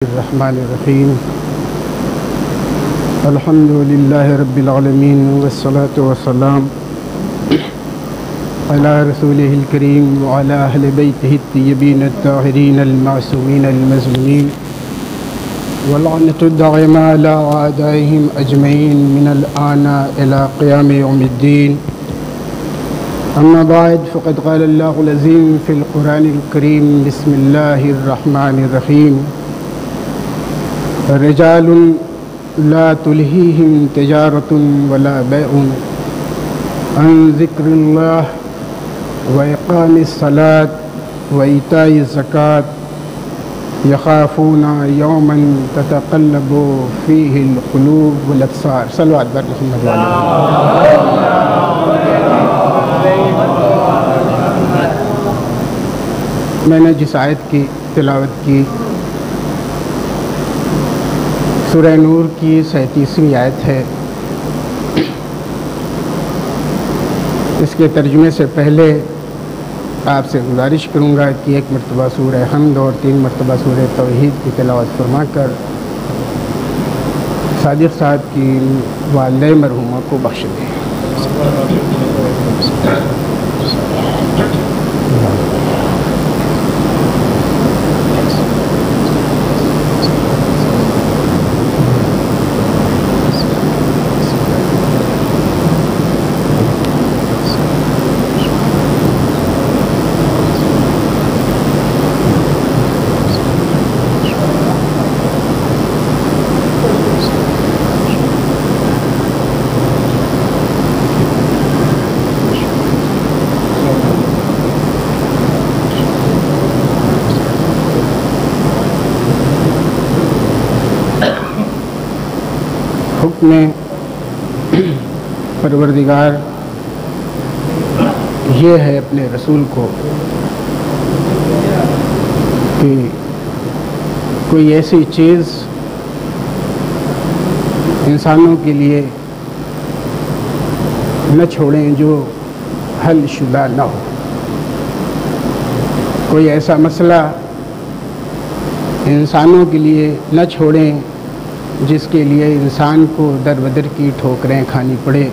الرحمن الرحیم الحمد للہ رب العالمین والصلاة والسلام علی رسولہ الکریم وعلی اہل بیتہ الطیبین الطاہرین المعصومین المظلومین واللعنۃ الدائمہ علی اعدائہم اجمعین من الآن الی قیام یوم الدین اما بعد فقد قال اللہ العظیم فی القرآن الکریم بسم اللہ الرحمن الرحیم رجال لا تلہیہم تجارۃ ولا بیع عن ذکر اللہ وإقام الصلاة وإیتاء الزکاة یخافون یوما تتقلب فیہ القلوب والابصار صلوات بر محمد میں نے جس آیت کی تلاوت کی سورہ نور کی 37ویں آیت ہے. اس کے ترجمے سے پہلے آپ سے گزارش کروں گا کہ ایک مرتبہ سورہ حمد اور 3 مرتبہ سورہ توحید کی تلاوت فرما کر صادق صاحب کی والدہ مرحومہ کو بخش دیں. حکم پروردگار یہ ہے اپنے رسول کو کہ کوئی ایسی چیز انسانوں کے لیے نہ چھوڑیں جو حل شدہ نہ ہو. کوئی ایسا مسئلہ انسانوں کے لیے نہ چھوڑیں جس کے لیے انسان کو در بدر کی ٹھوکریں کھانی پڑے.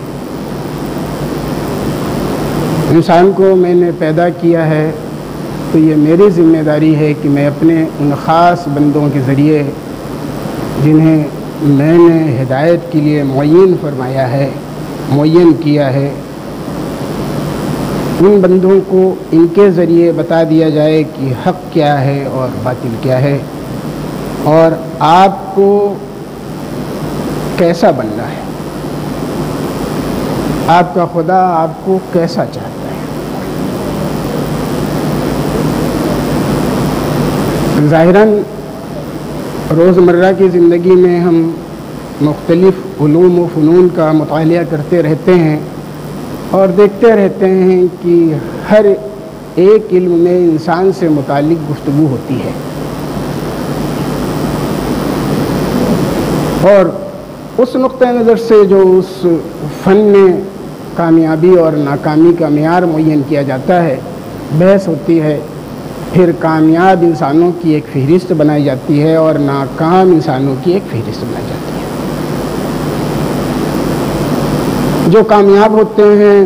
انسان کو میں نے پیدا کیا ہے تو یہ میری ذمہ داری ہے کہ میں اپنے ان خاص بندوں کے ذریعے جنہیں میں نے ہدایت کے لیے معین فرمایا ہے، معین کیا ہے، ان بندوں کو ان کے ذریعے بتا دیا جائے کہ حق کیا ہے اور باطل کیا ہے اور آپ کو کیسا بننا ہے، آپ کا خدا آپ کو کیسا چاہتا ہے. ظاہراً روزمرہ کی زندگی میں ہم مختلف علوم و فنون کا مطالعہ کرتے رہتے ہیں اور دیکھتے رہتے ہیں کہ ہر ایک علم میں انسان سے متعلق گفتگو ہوتی ہے اور اس نقطہ نظر سے جو اس فن میں کامیابی اور ناکامی کا معیار معین کیا جاتا ہے، بحث ہوتی ہے. پھر کامیاب انسانوں کی ایک فہرست بنائی جاتی ہے اور ناکام انسانوں کی ایک فہرست بنائی جاتی ہے. جو کامیاب ہوتے ہیں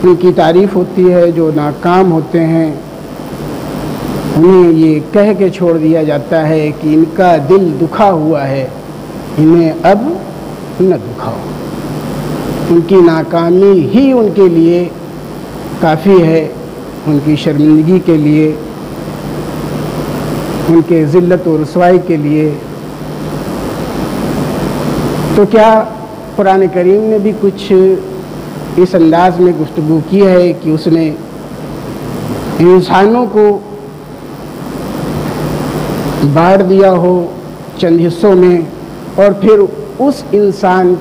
ان کی تعریف ہوتی ہے، جو ناکام ہوتے ہیں انہیں یہ کہہ کے چھوڑ دیا جاتا ہے کہ ان کا دل دکھا ہوا ہے، انہیں اب نہ دکھاؤ. ان کی ناکامی ہی ان کے لیے کافی ہے، ان کی شرمندگی کے لیے، ان کے ذلت و رسوائی کے لیے. تو کیا قرآن کریم نے بھی کچھ اس انداز میں گفتگو کی ہے کہ اس نے انسانوں کو بانٹ دیا ہو چند حصوں میں اور پھر اس انسان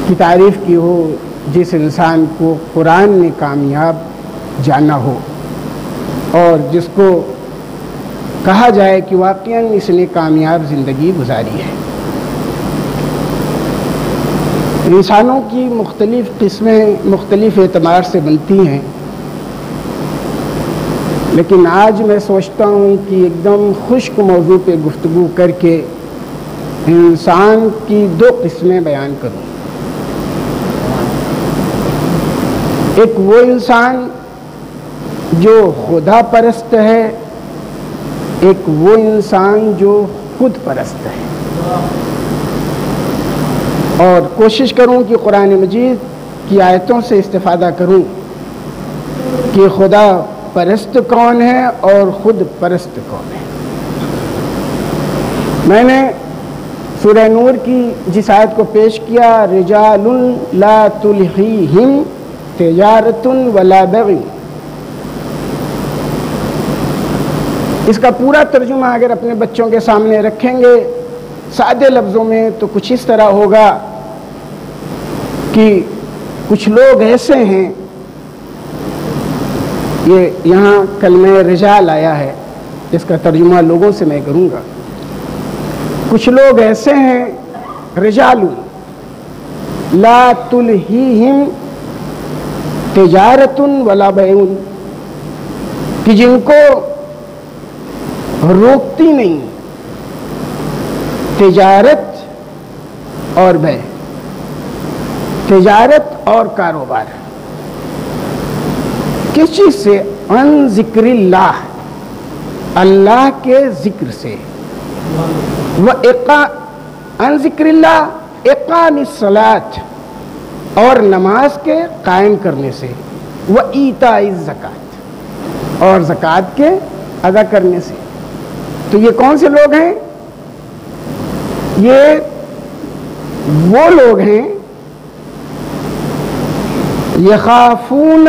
کی تعریف کی ہو جس انسان کو قرآن نے کامیاب جانا ہو اور جس کو کہا جائے کہ واقعاً اس نے کامیاب زندگی گزاری ہے. انسانوں کی مختلف قسمیں مختلف اعتبار سے بنتی ہیں. لیکن آج میں سوچتا ہوں کہ ایک دم خشک موضوع پہ گفتگو کر کے انسان کی دو قسمیں بیان کروں. ایک وہ انسان جو خدا پرست ہے، ایک وہ انسان جو خود پرست ہے. اور کوشش کروں کہ قرآن مجید کی آیتوں سے استفادہ کروں کہ خدا پرست کون ہے اور خود پرست کون ہے. میں نے سورہ نور کی جس آیت کو پیش کیا، رجال لا تلہیہم تجارت ولا بیع، اس کا پورا ترجمہ اگر اپنے بچوں کے سامنے رکھیں گے سادے لفظوں میں تو کچھ اس طرح ہوگا کہ کچھ لوگ ایسے ہیں، یہ یہاں کلمہ رجال آیا ہے، اس کا ترجمہ لوگوں سے میں کروں گا. کچھ لوگ ایسے ہیں رجال لا تلہیہم تجارت ولا بیع، کہ جن کو روکتی نہیں تجارت اور بیع، تجارت اور کاروبار. کس چیز سے؟ عن ذکر اللہ، اللہ کے ذکر سے. عن ذکر اللہ اقام الصلاۃ، اور نماز کے قائم کرنے سے. وایتاء الزکوٰۃ، اور زکوٰۃ کے ادا کرنے سے. تو یہ کون سے لوگ ہیں؟ یہ وہ لوگ ہیں یخافون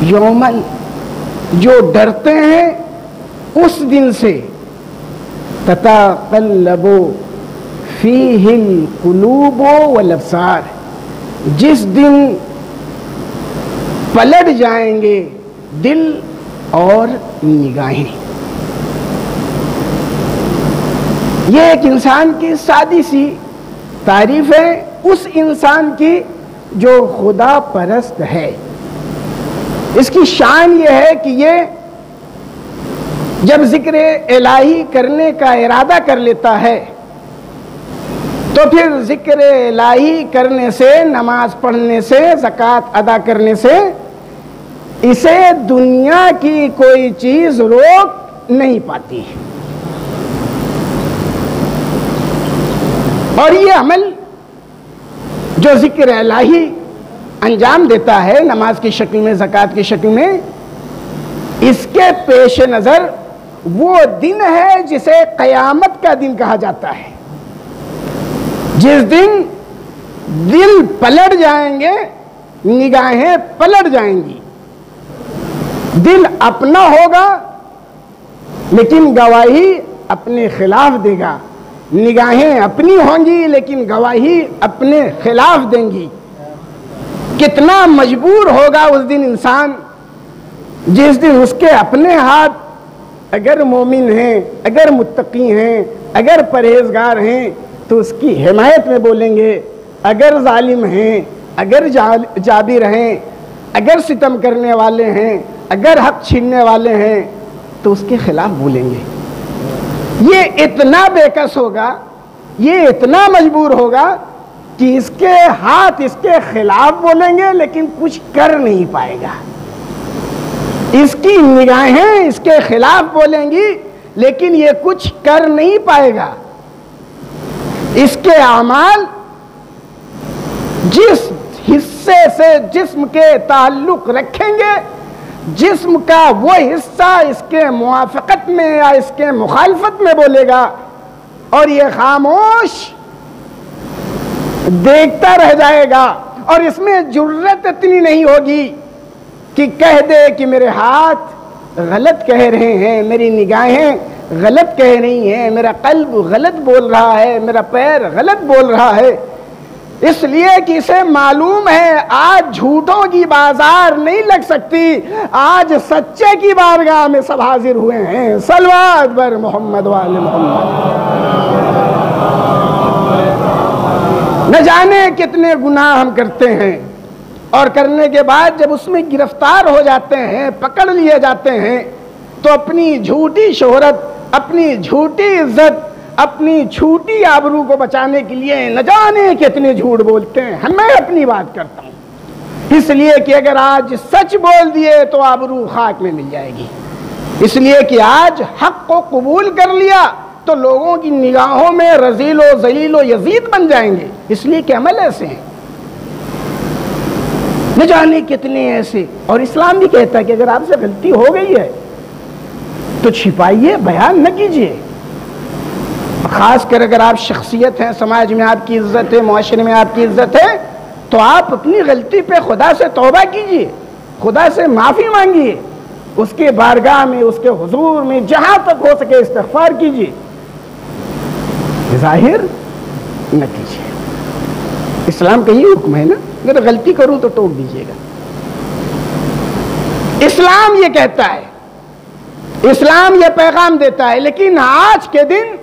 یومن، جو ڈرتے ہیں اس دن سے تتقلب فیہ القلوب والابصار، جس دن پلٹ جائیں گے دل اور نگاہیں. یہ ایک انسان کی سادی سی تعریف ہے اس انسان کی جو خدا پرست ہے. اس کی شان یہ ہے کہ یہ جب ذکر الہی کرنے کا ارادہ کر لیتا ہے تو پھر ذکر الہی کرنے سے، نماز پڑھنے سے، زکوٰۃ ادا کرنے سے اسے دنیا کی کوئی چیز روک نہیں پاتی. اور یہ عمل جو ذکر الہی انجام دیتا ہے نماز کی شکل میں، زکوٰۃ کی شکل میں، اس کے پیش نظر وہ دن ہے جسے قیامت کا دن کہا جاتا ہے، جس دن دل پلٹ جائیں گے، نگاہیں پلٹ جائیں گی. دل اپنا ہوگا لیکن گواہی اپنے خلاف دے گا، نگاہیں اپنی ہوں گی لیکن گواہی اپنے خلاف دیں گی. کتنا مجبور ہوگا اس دن انسان، جس دن اس کے اپنے ہاتھ اگر مومن ہیں، اگر متقی ہیں، اگر پرہیزگار ہیں تو اس کی حمایت میں بولیں گے، اگر ظالم ہیں، اگر جابر ہیں، اگر ستم کرنے والے ہیں، اگر حق چھیننے والے ہیں تو اس کے خلاف بولیں گے. یہ اتنا بےکس ہوگا، یہ اتنا مجبور ہوگا کہ اس کے ہاتھ اس کے خلاف بولیں گے لیکن کچھ کر نہیں پائے گا. اس کی نگاہیں اس کے خلاف بولیں گی لیکن یہ کچھ کر نہیں پائے گا. اس کے اعمال جس حصے سے جسم کے تعلق رکھیں گے، جسم کا وہ حصہ اس کے موافقت میں یا اس کے مخالفت میں بولے گا، اور یہ خاموش دیکھتا رہ جائے گا. اور اس میں جرت اتنی نہیں ہوگی کہ کہہ دے کہ میرے ہاتھ غلط کہہ رہے ہیں، میری نگاہیں غلط کہہ رہی ہیں، میرا قلب غلط بول رہا ہے، میرا پیر غلط بول رہا ہے. اس لیے کہ اسے معلوم ہے آج جھوٹوں کی بازار نہیں لگ سکتی، آج سچے کی بارگاہ میں سب حاضر ہوئے ہیں. صلوات بر محمد وآل محمد. نہ جانے کتنے گناہ ہم کرتے ہیں، اور کرنے کے بعد جب اس میں گرفتار ہو جاتے ہیں، پکڑ لیے جاتے ہیں، تو اپنی جھوٹی شہرت، اپنی جھوٹی عزت، اپنی چھوٹی آبرو کو بچانے کے لیے نہ جانے کتنے جھوٹ بولتے ہیں۔ میں اپنی بات کرتا ہوں، اس لیے کہ اگر آج سچ بول دیے تو آبرو خاک میں مل جائے گی، اس لیے کہ آج حق کو قبول کر لیا تو لوگوں کی نگاہوں میں رذیل و ذلیل و یزید بن جائیں گے، اس لیے کہ عمل ایسے ہیں، نہ جانے کتنے ایسے۔ اور اسلام بھی کہتا ہے کہ اگر آپ سے غلطی ہو گئی ہے تو چھپائیے، بیان نہ کیجیے، خاص کر اگر آپ شخصیت ہیں، سماج میں آپ کی عزت ہے، معاشرے میں آپ کی عزت ہے، تو آپ اپنی غلطی پہ خدا سے توبہ کیجیے، خدا سے معافی مانگیے، اس کے بارگاہ میں، اس کے حضور میں جہاں تک ہو سکے استغفار کیجیے، ظاہر نہ کیجیے۔ اسلام کا یہ حکم ہے نا، اگر غلطی کروں تو ٹوک دیجیے گا۔ اسلام یہ کہتا ہے، اسلام یہ پیغام دیتا ہے، لیکن آج کے دن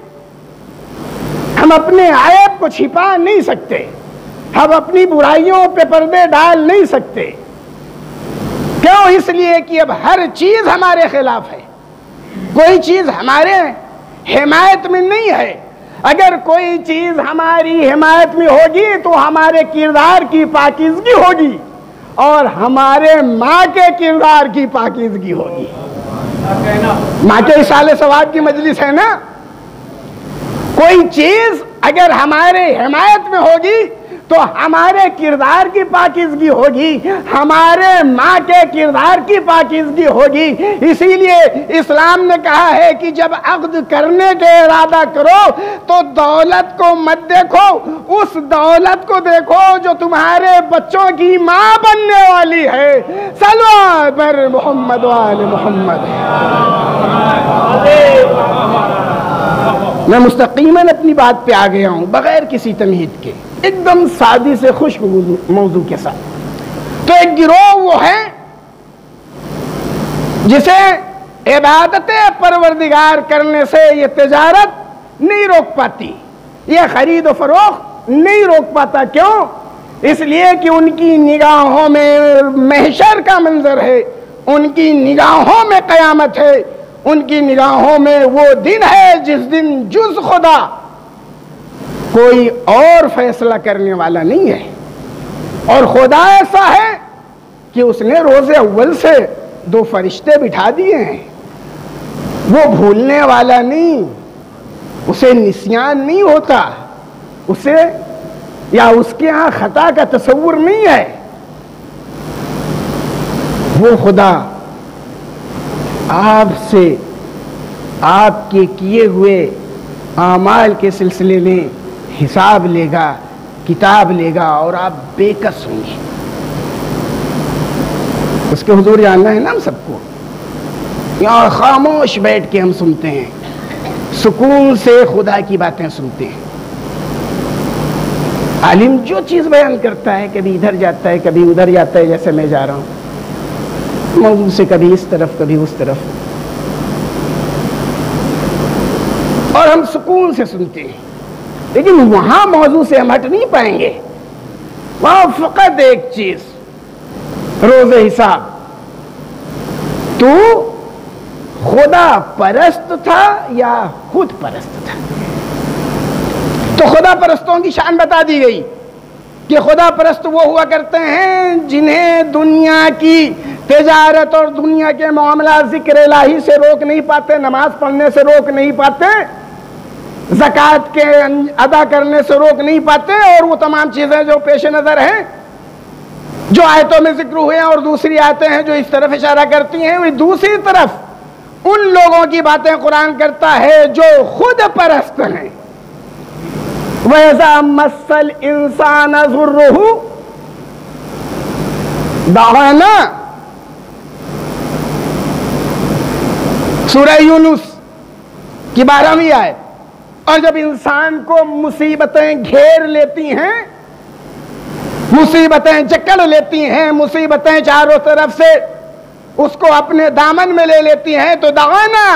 ہم اپنے عیب کو چھپا نہیں سکتے، ہم اپنی برائیوں پہ پردے ڈال نہیں سکتے۔ کیوں؟ اس لیے کہ اب ہر چیز ہمارے خلاف ہے، کوئی چیز ہمارے حمایت میں نہیں ہے۔ اگر کوئی چیز ہماری حمایت میں ہوگی تو ہمارے کردار کی پاکیزگی ہوگی اور ہمارے ماں کے کردار کی پاکیزگی ہوگی۔ ماں کے اصالہ ثواب کی مجلس ہے نا، کوئی چیز اگر ہمارے حمایت میں ہوگی تو ہمارے کردار کی پاکیزگی ہوگی، ہمارے ماں کے کردار کی پاکیزگی ہوگی۔ اسی لیے اسلام نے کہا ہے کہ جب عقد کرنے کا ارادہ کرو تو دولت کو مت دیکھو، اس دولت کو دیکھو جو تمہارے بچوں کی ماں بننے والی ہے۔ صلوات بر محمد و آل محمد۔ میں مستقیماً اپنی بات پہ آ گیا ہوں بغیر کسی تمہید کے، ایک دم سادی سے خشک موضوع کے ساتھ۔ تو ایک گروہ وہ ہے جسے عبادت پروردگار کرنے سے یہ تجارت نہیں روک پاتی، یہ خرید و فروخت نہیں روک پاتا۔ کیوں؟ اس لیے کہ ان کی نگاہوں میں محشر کا منظر ہے، ان کی نگاہوں میں قیامت ہے، ان کی نگاہوں میں وہ دن ہے جس دن جز خدا کوئی اور فیصلہ کرنے والا نہیں ہے۔ اور خدا ایسا ہے کہ اس نے روز اول سے 2 فرشتے بٹھا دیے ہیں، وہ بھولنے والا نہیں، اسے نسیان نہیں ہوتا، اسے یا اس کے ہاں خطا کا تصور نہیں ہے۔ وہ خدا آپ سے آپ کے کیے ہوئے اعمال کے سلسلے میں حساب لے گا، کتاب لے گا، اور آپ بے کس ہوں گے۔ اس کے حضور جاننا ہے نا ہم سب کو، یہاں خاموش بیٹھ کے ہم سنتے ہیں، سکون سے خدا کی باتیں سنتے ہیں۔ عالم جو چیز بیان کرتا ہے، کبھی ادھر جاتا ہے کبھی ادھر جاتا ہے، جیسے میں جا رہا ہوں موضوع سے، کبھی اس طرف کبھی اس طرف، اور ہم سکون سے سنتے ہیں۔ لیکن وہاں موضوع سے ہم ہٹ نہیں پائیں گے، وہاں فقط ایک چیز، روز حساب۔ تو خدا پرست تھا یا خود پرست تھا؟ تو خدا پرستوں کی شان بتا دی گئی کہ خدا پرست وہ ہوا کرتے ہیں جنہیں دنیا کی تجارت اور دنیا کے معاملات ذکر الہی سے روک نہیں پاتے، نماز پڑھنے سے روک نہیں پاتے، زکوٰۃ کے ادا کرنے سے روک نہیں پاتے، اور وہ تمام چیزیں جو پیش نظر ہیں، جو آیتوں میں ذکر ہوئے ہیں، اور دوسری آیتیں ہیں جو اس طرف اشارہ کرتی ہیں، وہ دوسری طرف ان لوگوں کی باتیں قرآن کرتا ہے جو خود پرست ہیں۔ وَإِذَا مَسَّ الْإِنسَانَ ضُرُّهُ دَعَانَا، سورہ یونس کی 12ویں آیت۔ اور جب انسان کو مصیبتیں گھیر لیتی ہیں، مصیبتیں جکڑ لیتی ہیں، مصیبتیں چاروں طرف سے اس کو اپنے دامن میں لے لیتی ہیں، تو دعانا،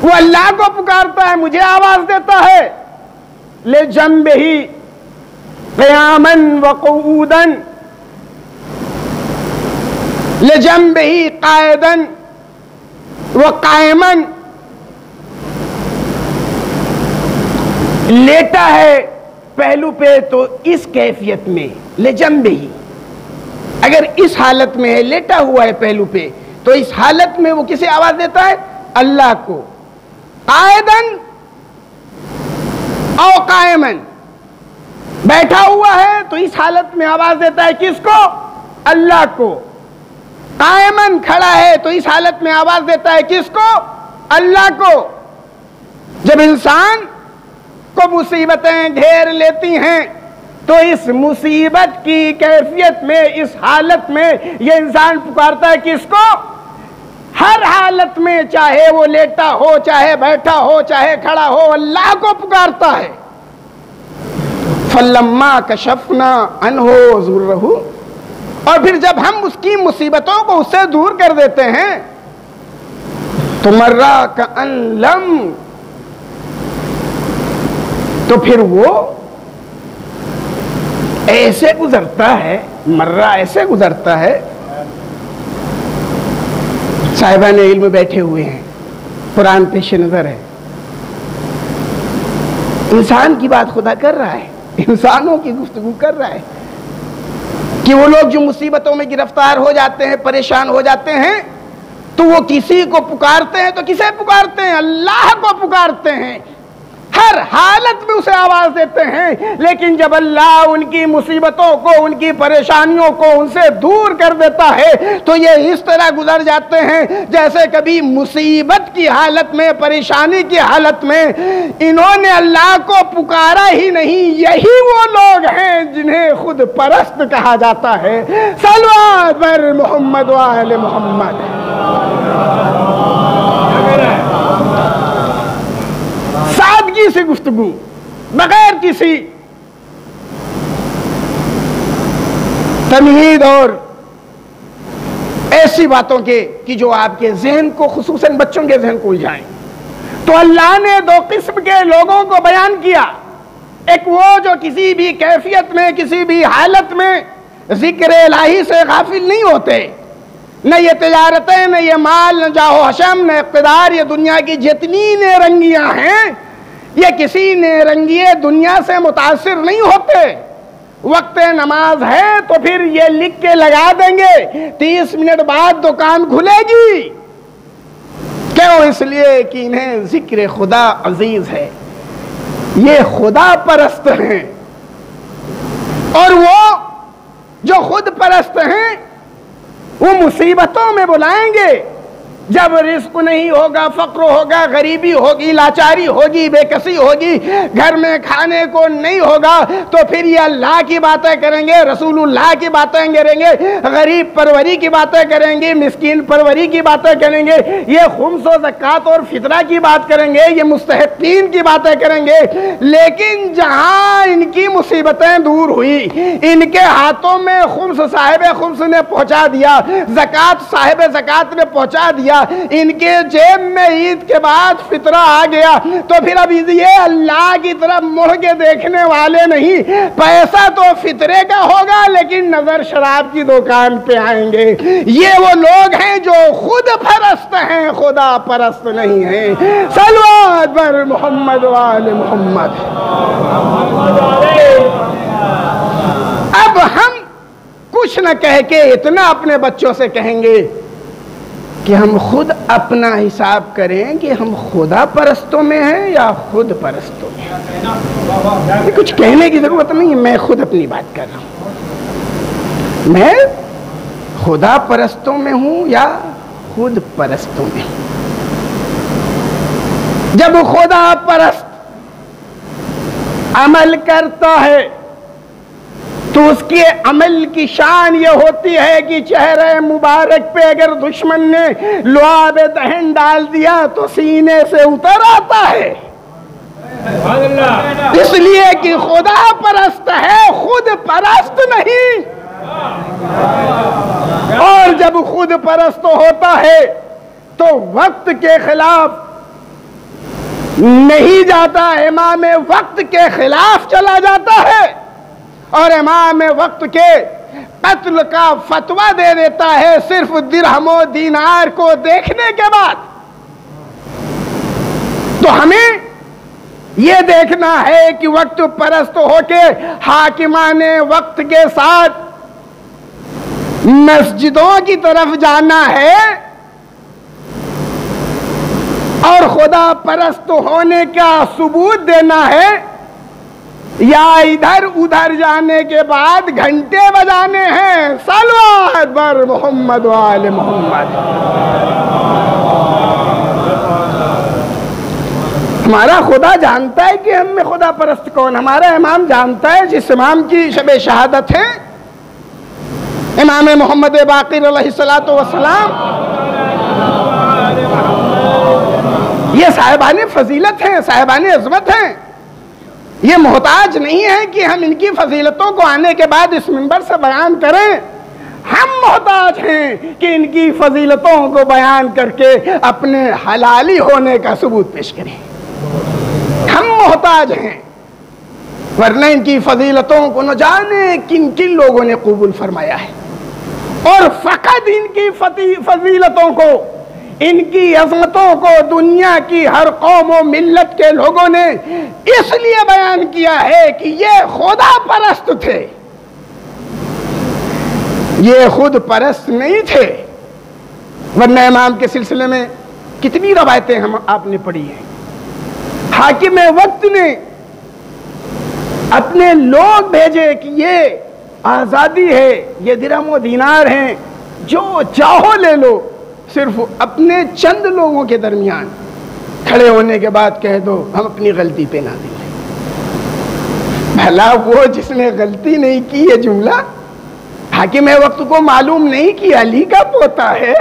وہ اللہ کو پکارتا ہے، مجھے آواز دیتا ہے، لے جنبہ قیاماً وقعوداً، لجنبہ قائدا وقائما، لیٹا ہے پہلو پہ تو اس کیفیت میں، لجنبہ، اگر اس حالت میں ہے، لیٹا ہوا ہے پہلو پہ، تو اس حالت میں وہ کسے آواز دیتا ہے؟ اللہ کو. قائدن او قائمن، بیٹھا ہوا ہے تو اس حالت میں آواز دیتا ہے کس کو؟ اللہ کو. قائمن، کھڑا ہے تو اس حالت میں آواز دیتا ہے کس کو؟ اللہ کو. جب انسان کو مصیبتیں گھیر لیتی ہیں تو اس مصیبت کی کیفیت میں، اس حالت میں یہ انسان پکارتا ہے کس کو؟ ہر حالت میں، چاہے وہ لیٹا ہو، چاہے بیٹھا ہو، چاہے کھڑا ہو، اللہ کو پکارتا ہے. فَلَمَّا كَشَفْنَا عَنْهُ ضُرَّهُ، اور پھر جب ہم اس کی مصیبتوں کو اس سے دور کر دیتے ہیں تو مَرَّا كَأَن لَمْ، تو پھر وہ ایسے گزرتا ہے، مرہ ایسے گزرتا ہے. صاحبان علم بیٹھے ہوئے ہیں، قرآن پیش نظر ہے، انسان کی بات خدا کر رہا ہے، انسانوں کی گفتگو کر رہا ہے کہ وہ لوگ جو مصیبتوں میں گرفتار ہو جاتے ہیں، پریشان ہو جاتے ہیں، تو وہ کسی کو پکارتے ہیں. تو کسے پکارتے ہیں؟ اللہ کو پکارتے ہیں. ہر حالت میں اسے آواز دیتے ہیں. لیکن جب اللہ ان کی مصیبتوں کو، ان کی پریشانیوں کو ان سے دور کر دیتا ہے تو یہ اس طرح گزر جاتے ہیں جیسے کبھی مصیبت کی حالت میں، پریشانی کی حالت میں انہوں نے اللہ کو پکارا ہی نہیں. یہی وہ لوگ ہیں جنہیں خود پرست کہا جاتا ہے. صلوات بر محمد و آل محمد. سادگی سے گفتگو، بغیر کسی تمہید اور ایسی باتوں کے کہ جو آپ کے ذہن کو، خصوصاً بچوں کے ذہن کو الجھائیں. تو اللہ نے دو قسم کے لوگوں کو بیان کیا. ایک وہ جو کسی بھی کیفیت میں، کسی بھی حالت میں ذکر الہی سے غافل نہیں ہوتے. نہ یہ تجارتیں، نہ یہ مال، نہ جاہ و حشم، نہ اقتدار، یہ دنیا کی جتنی نیرنگیاں ہیں، یہ کسی نیرنگیے دنیا سے متاثر نہیں ہوتے. وقت نماز ہے تو پھر یہ لکھ کے لگا دیں گے 30 منٹ بعد دکان کھلے گی. کیوں؟ اس لیے کہ انہیں ذکر خدا عزیز ہے، یہ خدا پرست ہیں. اور وہ جو خود پرست ہیں وہ مصیبتوں میں بلائیں گے. جب رزق نہیں ہوگا، فقر ہوگا، غریبی ہوگی، لاچاری ہوگی، بے کسی ہوگی، گھر میں کھانے کو نہیں ہوگا، تو پھر یہ اللہ کی باتیں کریں گے، رسول اللہ کی باتیں کریں گے، غریب پروری کی باتیں کریں گے، مسکین پروری کی باتیں کریں گے، یہ خمس و زکوٰۃ اور فطرہ کی بات کریں گے، یہ مستحقین کی باتیں کریں گے. لیکن جہاں ان کی مصیبتیں دور ہوئی، ان کے ہاتھوں میں خمس صاحب خمس نے پہنچا دیا، زکوٰۃ صاحب زکوٰۃ نے پہنچا دیا، ان کے جیب میں عید کے بعد فطرہ آ گیا، تو پھر اب یہ اللہ کی طرف مڑ کے دیکھنے والے نہیں. پیسہ تو فطرے کا ہوگا لیکن نظر شراب کی دکان پہ آئیں گے. یہ وہ لوگ ہیں جو خود پرست ہیں، خدا پرست نہیں ہیں. صلوات بر محمد و آل محمد. اب ہم کچھ نہ کہہ کے اتنا اپنے بچوں سے کہیں گے کہ ہم خود اپنا حساب کریں کہ ہم خدا پرستوں میں ہیں یا خود پرستوں میں. کچھ کہنے کی ضرورت نہیں، میں خود اپنی بات کر رہا ہوں. میں خدا پرستوں میں ہوں یا خود پرستوں میں ہوں. جب خدا پرست عمل کرتا ہے تو اس کے عمل کی شان یہ ہوتی ہے کہ چہرے مبارک پہ اگر دشمن نے لعاب دہن ڈال دیا تو سینے سے اتر آتا ہے. اس لیے کہ خدا پرست ہے، خود پرست نہیں. اور جب خود پرست ہوتا ہے تو وقت کے خلاف نہیں جاتا، امام وقت کے خلاف چلا جاتا ہے. اور امام وقت کے قتل کا فتویٰ دے دیتا ہے صرف درہم و دینار کو دیکھنے کے بعد، تو ہمیں یہ دیکھنا ہے کہ وقت پرست ہو کے حاکمان وقت کے ساتھ مسجدوں کی طرف جانا ہے اور خدا پرست ہونے کا ثبوت دینا ہے، یا ادھر ادھر جانے کے بعد گھنٹے بجانے ہیں صلوات بر محمد و آل محمد۔ ہمارا خدا جانتا ہے کہ ہم میں خدا پرست کون، ہمارا امام جانتا ہے، جس امام کی شب شہادت ہے امام محمد باقر علیہ السلام، یہ صاحبان فضیلت ہیں، صاحبان عظمت ہیں، یہ محتاج نہیں ہے کہ ہم ان کی فضیلتوں کو آنے کے بعد اس منبر سے بیان کریں، ہم محتاج ہیں کہ ان کی فضیلتوں کو بیان کر کے اپنے حلالی ہونے کا ثبوت پیش کریں، ہم محتاج ہیں، ورنہ ان کی فضیلتوں کو نہ جانے کن کن لوگوں نے قبول فرمایا ہے، اور فقط ان کی فضیلتوں کو، ان کی عظمتوں کو دنیا کی ہر قوم و ملت کے لوگوں نے اس لیے بیان کیا ہے کہ یہ خدا پرست تھے، یہ خود پرست نہیں تھے، ورنہ امام کے سلسلے میں کتنی روایتیں ہم آپ نے پڑھی ہیں۔ حاکم وقت نے اپنے لوگ بھیجے کہ یہ آزادی ہے، یہ درہم و دینار ہیں، جو چاہو لے لو، صرف اپنے چند لوگوں کے درمیان کھڑے ہونے کے بعد کہہ دو ہم اپنی غلطی پہ نہ دیں۔ بھلا وہ جس نے غلطی نہیں کی، یہ جملہ حاکم وقت کو معلوم نہیں کہ علی کا پوتا ہے،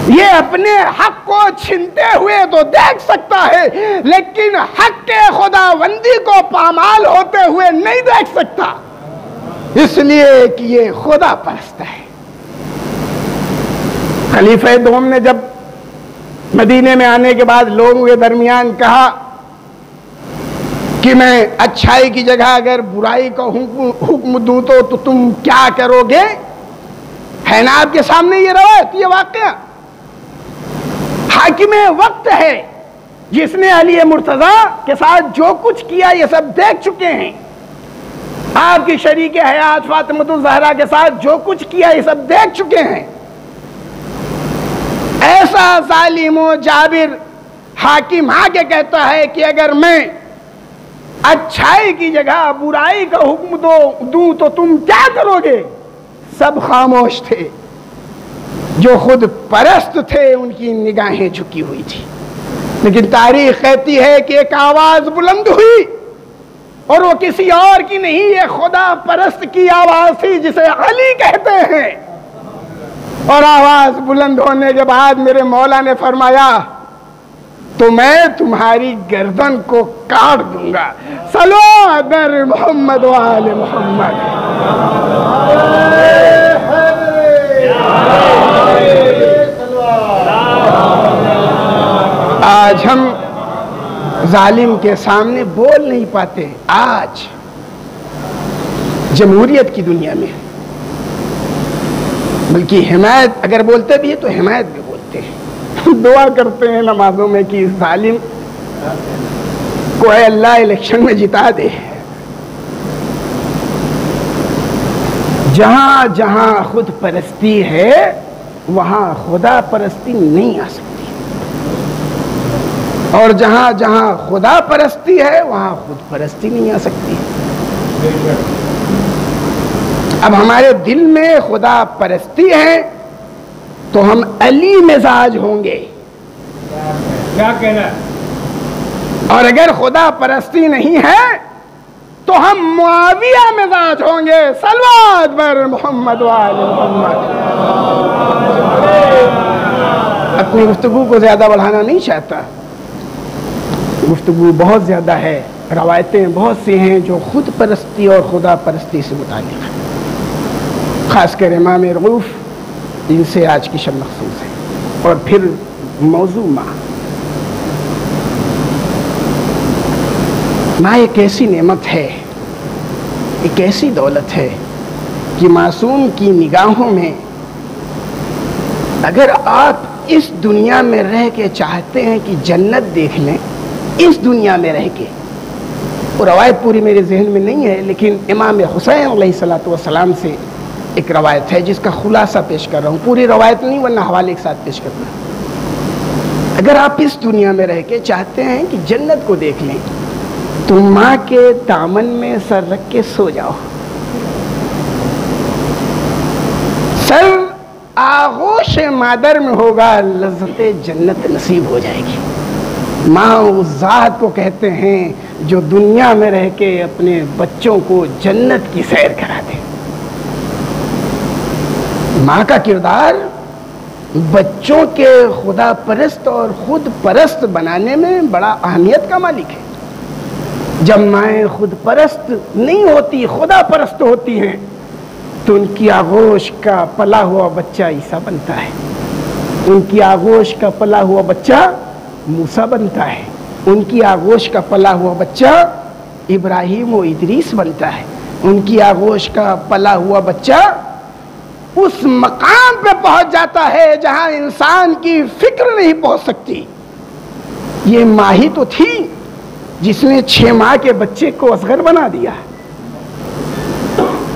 یہ اپنے حق کو چھنتے ہوئے تو دیکھ سکتا ہے لیکن حق کے خداوندی کو پامال ہوتے ہوئے نہیں دیکھ سکتا، اس لیے کہ یہ خدا پرست ہے۔ خلیفہ دوم نے جب مدینے میں آنے کے بعد لوگوں کے درمیان کہا کہ میں اچھائی کی جگہ اگر برائی کا حکم دوں تو تم کیا کرو گے، ہے نا آپ کے سامنے یہ روایت، یہ واقعہ۔ حاکم وقت ہے جس نے علی مرتضیٰ کے ساتھ جو کچھ کیا یہ سب دیکھ چکے ہیں، آپ کی شریک حیات فاطمہ الزہرا کے ساتھ جو کچھ کیا یہ سب دیکھ چکے ہیں۔ ایسا ظالم و جابر حاکم کے کہتا ہے کہ اگر میں اچھائی کی جگہ برائی کا حکم دوں تو تم کیا کرو گے؟ سب خاموش تھے، جو خود پرست تھے ان کی نگاہیں جھکی ہوئی تھی، لیکن تاریخ کہتی ہے کہ ایک آواز بلند ہوئی اور وہ کسی اور کی نہیں، یہ خدا پرست کی آواز تھی جسے علی کہتے ہیں، اور آواز بلند ہونے کے بعد میرے مولا نے فرمایا تو میں تمہاری گردن کو کاٹ دوں گا۔ صلوات بر محمد و آل محمد۔ آج ہم ظالم کے سامنے بول نہیں پاتے، آج جمہوریت کی دنیا میں، بلکہ حمایت اگر بولتے بھی ہے تو حمایت بھی بولتے ہیں، دعا کرتے ہیں نمازوں میں کہ اس ظالم کو اے اللہ الیکشن میں جتا دے۔ جہاں جہاں خود پرستی ہے وہاں خدا پرستی نہیں آ سکتی، اور جہاں جہاں خدا پرستی ہے وہاں خود پرستی نہیں آ سکتی۔ اب ہمارے دل میں خدا پرستی ہے تو ہم علی مزاج ہوں گے، کیا کہنا، اور اگر خدا پرستی نہیں ہے تو ہم معاویہ مزاج ہوں گے۔ صلوات بر محمد و آل محمد۔ اپنی گفتگو کو زیادہ بڑھانا نہیں چاہتا، گفتگو بہت زیادہ ہے، روایتیں بہت سی ہیں جو خود پرستی اور خدا پرستی سے متعلق ہیں، خاص کر امام رؤوف جن سے آج کی شب مخصوص ہے، اور پھر موضوع ماں ایک ایسی نعمت ہے، ایک ایسی دولت ہے کہ معصوم کی نگاہوں میں اگر آپ اس دنیا میں رہ کے چاہتے ہیں کہ جنت دیکھ لیں، اس دنیا میں رہ کے، وہ روایت پوری میرے ذہن میں نہیں ہے لیکن امام حسین علیہ السلام سے ایک روایت ہے جس کا خلاصہ پیش کر رہا ہوں، پوری روایت نہیں ورنہ حوالے کے ساتھ پیش کرنا۔ اگر آپ اس دنیا میں رہ کے چاہتے ہیں کہ جنت کو دیکھ لیں تو ماں کے دامن میں سر رکھ کے سو جاؤ، سر آغوش مادر میں ہوگا، لذت جنت نصیب ہو جائے گی۔ ماں اس ذات کو کہتے ہیں جو دنیا میں رہ کے اپنے بچوں کو جنت کی سیر کرا دے۔ ماں کا کردار بچوں کے خدا پرست اور خود پرست بنانے میں بڑا اہمیت کا مالک ہے۔ جب مائیں خود پرست نہیں ہوتی، خدا پرست ہوتی ہیں، تو ان کی آغوش کا پلا ہوا بچہ عیسیٰ بنتا ہے، ان کی آغوش کا پلا ہوا بچہ موسیٰ بنتا ہے، ان کی آغوش کا پلا ہوا بچہ ابراہیم و ادریس بنتا ہے، ان کی آغوش کا پلا ہوا بچہ اس مقام پہ پہنچ جاتا ہے جہاں انسان کی فکر نہیں پہنچ سکتی۔ یہ ماں ہی تو تھی جس نے 6 ماہ کے بچے کو اصغر بنا دیا،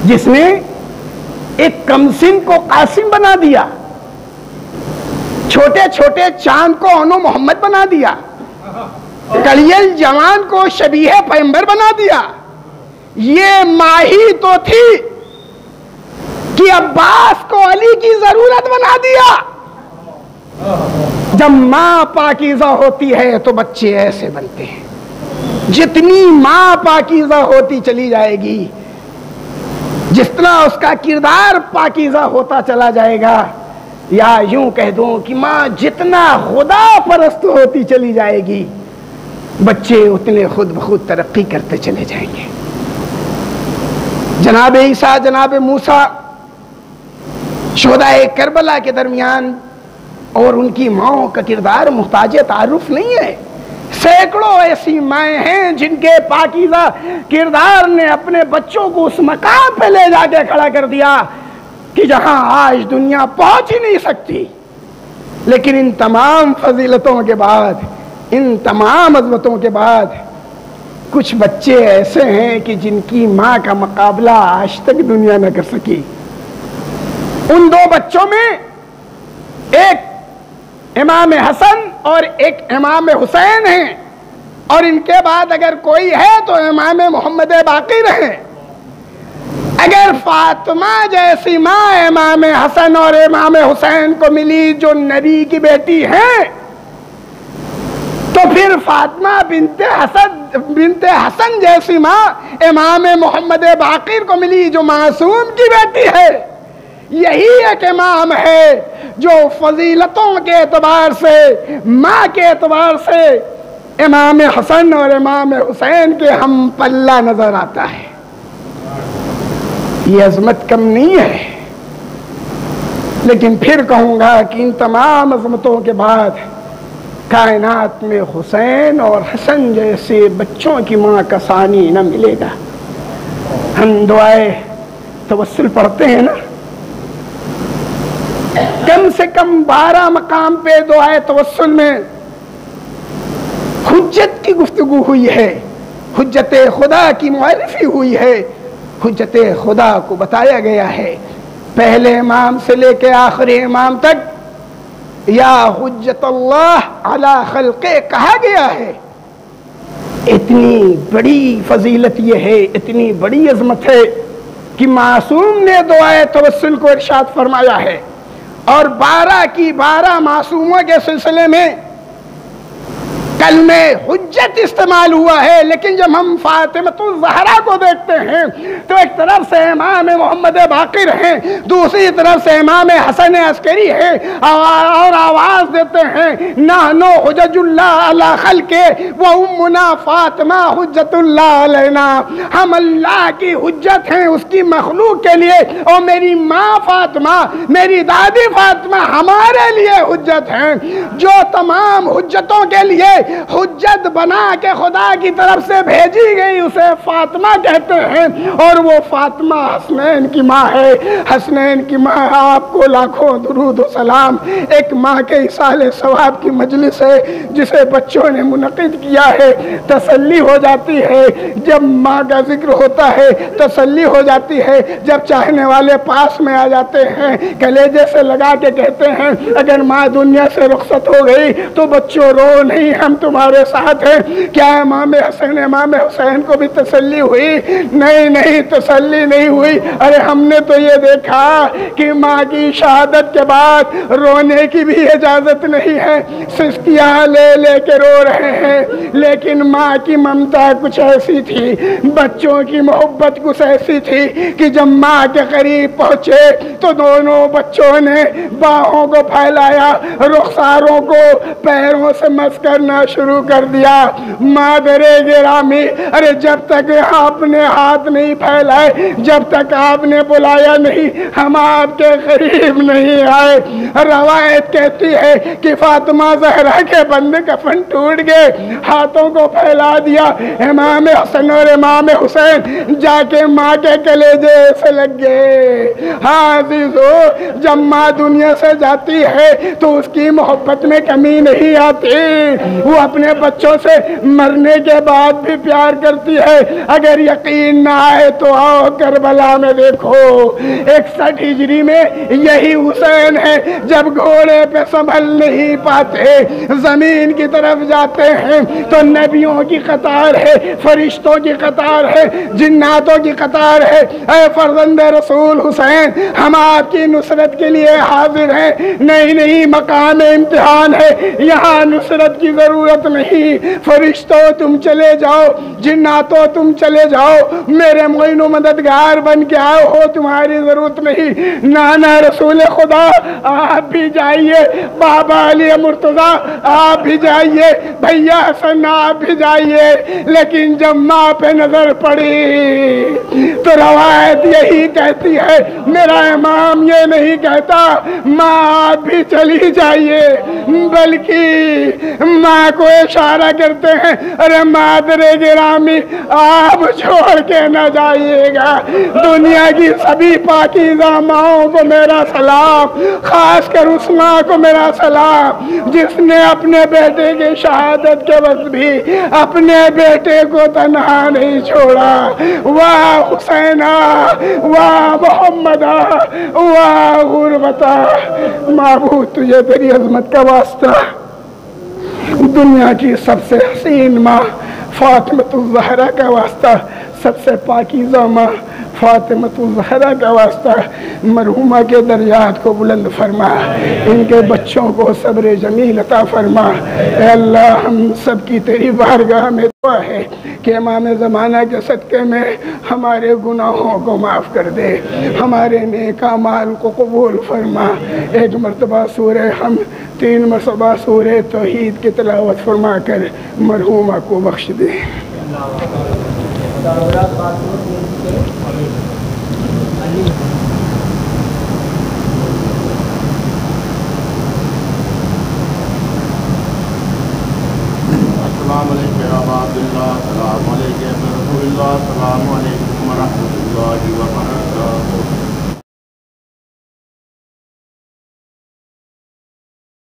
جس نے ایک کمسن کو قاسم بنا دیا، چھوٹے چھوٹے چاند کو انو محمد بنا دیا، کلیل جوان کو شبیہ پیغمبر بنا دیا۔ یہ ماں ہی تو تھی کہ عباس کو علی کی ضرورت بنا دیا۔ جب ماں پاکیزہ ہوتی ہے تو بچے ایسے بنتے ہیں۔ جتنی ماں پاکیزہ ہوتی چلی جائے گی، جس طرح اس کا کردار پاکیزہ ہوتا چلا جائے گا، یا یوں کہہ دوں کہ ماں جتنا خدا پرست ہوتی چلی جائے گی، بچے اتنے خود بخود ترقی کرتے چلے جائیں گے۔ جناب عیسیٰ، جناب موسیٰ شہدائے کربلا کے درمیان اور ان کی ماؤں کا کردار محتاج تعارف نہیں ہے۔ سینکڑوں ایسی مائیں ہیں جن کے پاکیزہ کردار نے اپنے بچوں کو اس مقام پہ لے جا کے کھڑا کر دیا کہ جہاں آج دنیا پہنچ ہی نہیں سکتی۔ لیکن ان تمام فضیلتوں کے بعد، ان تمام عظمتوں کے بعد، کچھ بچے ایسے ہیں کہ جن کی ماں کا مقابلہ آج تک دنیا نہ کر سکی۔ ان 2 بچوں میں ایک امام حسن اور ایک امام حسین ہیں، اور ان کے بعد اگر کوئی ہے تو امام محمد باقر ہیں۔ اگر فاطمہ جیسی ماں امام حسن اور امام حسین کو ملی جو نبی کی بیٹی ہیں، تو پھر فاطمہ بنت حسن جیسی ماں امام محمد باقر کو ملی جو معصوم کی بیٹی ہے۔ یہی ایک امام ہے جو فضیلتوں کے اعتبار سے، ماں کے اعتبار سے امام حسن اور امام حسین کے ہم پلہ نظر آتا ہے۔ یہ عظمت کم نہیں ہے، لیکن پھر کہوں گا کہ ان تمام عظمتوں کے بعد کائنات میں حسین اور حسن جیسے بچوں کی ماں کا ثانی نہ ملے گا۔ ہم دعائے توسل پڑھتے ہیں نا، کم سے کم 12 مقام پہ دعائے توسل میں حجت کی گفتگو ہوئی ہے، حجت خدا کی معرفی ہوئی ہے، حجت خدا کو بتایا گیا ہے۔ پہلے امام سے لے کے آخری امام تک یا حجت اللہ علی خلقہ کہا گیا ہے۔ اتنی بڑی فضیلت یہ ہے، اتنی بڑی عظمت ہے کہ معصوم نے دعائے توسل کو ارشاد فرمایا ہے، اور 12 کی 12 معصوموں کے سلسلے میں کلمہ حجت استعمال ہوا ہے۔ لیکن جب ہم فاطمۃ الزہرا کو دیکھتے ہیں تو ایک طرف سے امام محمد باقر ہیں، دوسری طرف سے امام حسن عسکری ہیں، اور آواز دیتے ہیں نحنو حجج اللہ علی خلقہ و امنا فاطمہ حجت اللہ علینا۔ ہم اللہ کی حجت ہیں اس کی مخلوق کے لیے، اور میری ماں فاطمہ، میری دادی فاطمہ ہمارے لیے حجت ہیں۔ جو تمام حجتوں کے لیے حجت بنا کے خدا کی طرف سے بھیجی گئی اسے فاطمہ کہتے ہیں، اور وہ فاطمہ حسنین کی ماں ہے۔ حسنین کی ماں، آپ کو لاکھوں درود و سلام۔ ایک ماں کے اصالِ ثواب کی مجلس ہے جسے بچوں نے منعقد کیا ہے۔ تسلی ہو جاتی ہے جب ماں کا ذکر ہوتا ہے، تسلی ہو جاتی ہے جب چاہنے والے پاس میں آ جاتے ہیں، کلیجے سے لگا کے کہتے ہیں اگر ماں دنیا سے رخصت ہو گئی تو بچوں رو نہیں، ہم تمہارے ساتھ ہیں۔ کیا امام حسن امام حسین کو بھی تسلی ہوئی؟ نہیں، تسلی نہیں ہوئی۔ ارے ہم نے تو یہ دیکھا کہ ماں کی شہادت کے بعد رونے کی بھی اجازت نہیں ہے، سسکیاں لے لے کے رو رہے ہیں، لیکن ماں کی ممتا کچھ ایسی تھی، بچوں کی محبت کچھ ایسی تھی کہ جب ماں کے قریب پہنچے تو دونوں بچوں نے باہوں کو پھیلایا، رخساروں کو پیروں سے مس کرنا شروع کر دیا۔ مادر گرامی، ارے جب تک آپ نے ہاتھ نہیں پھیلائے، جب تک آپ نے بلایا نہیں، ہم آپ کے قریب نہیں آئے۔ روایت کہتی ہے کہ فاطمہ زہرا کے بند کفن ٹوٹ گئے، ہاتھوں کو پھیلا دیا۔ امام حسن اور امام حسین جا کے ماں کے کلیجے سے لگ گئے۔ ہاں عزیزو، جب ماں دنیا سے جاتی ہے تو اس کی محبت میں کمی نہیں آتی، وہ اپنے بچوں سے مرنے کے بعد بھی پیار کرتی ہے۔ اگر یقین نہ آئے تو آؤ کربلا میں دیکھو، 61 ہجری میں یہی حسین ہے، جب گھوڑے پہ سنبھل نہیں پاتے زمین کی طرف جاتے ہیں تو نبیوں کی قطار ہے، فرشتوں کی قطار ہے، جناتوں کی قطار ہے۔ اے فرزند رسول حسین، ہم آپ کی نصرت کے لیے حاضر ہیں۔ نہیں، مقام امتحان ہے، یہاں نصرت کی ضرورت نہیں۔ فرشتوں تم چلے جاؤ، جناتوں تم چلے جاؤ، میرے معین و مددگار بن کے آؤ ہو، تمہاری ضرورت نہیں۔ نانا رسول خدا آپ بھی جائیے، بابا علی مرتضیٰ آپ بھی جائیے، بھیا حسن آپ بھی جائیے، لیکن جب ماں پہ نظر پڑی تو روایت یہی کہتی ہے، میرا امام یہ نہیں کہتا ماں آپ بھی چلی جائیے، بلکہ ماں کو اشارہ کرتے ہیں، ارے مادر گرامی آپ چھوڑ کے نہ جائیے گا۔ دنیا کی سبھی پاکیزہ ماؤں کو میرا سلام، خاص کر اس ماں کو میرا سلام جس نے اپنے بیٹے کی شہادت کے وقت بھی اپنے بیٹے کو تنہا نہیں چھوڑا۔ واہ حسینہ، واہ محمدہ، واہ غربتہ، معبود تجھے تیری عظمت کا واسطہ، دنیا کی سب سے حسین ماں فاطمۃ الزہرا کا واسطہ، سب سے پاکیزہ ماں فاطمۃ الزہرا کا واسطہ، مرحومہ کے درجات کو بلند فرما، ان کے بچوں کو صبر جمیل عطا فرما۔ اے اللہ، ہم سب کی تیری بارگاہ میں دعا ہے کہ امام زمانہ کے صدقے میں ہمارے گناہوں کو معاف کر دے، ہمارے نیک اعمال کو قبول فرما۔ ایک مرتبہ سورہ حمد، 3 مرتبہ سورہ توحید کی تلاوت فرما کر مرحومہ کو بخش دے۔ السلام علیکم یا عباد اللہ، السلام علیکم رسول اللہ، السلام علیکم ورحمۃ اللہ وبرکاتہ۔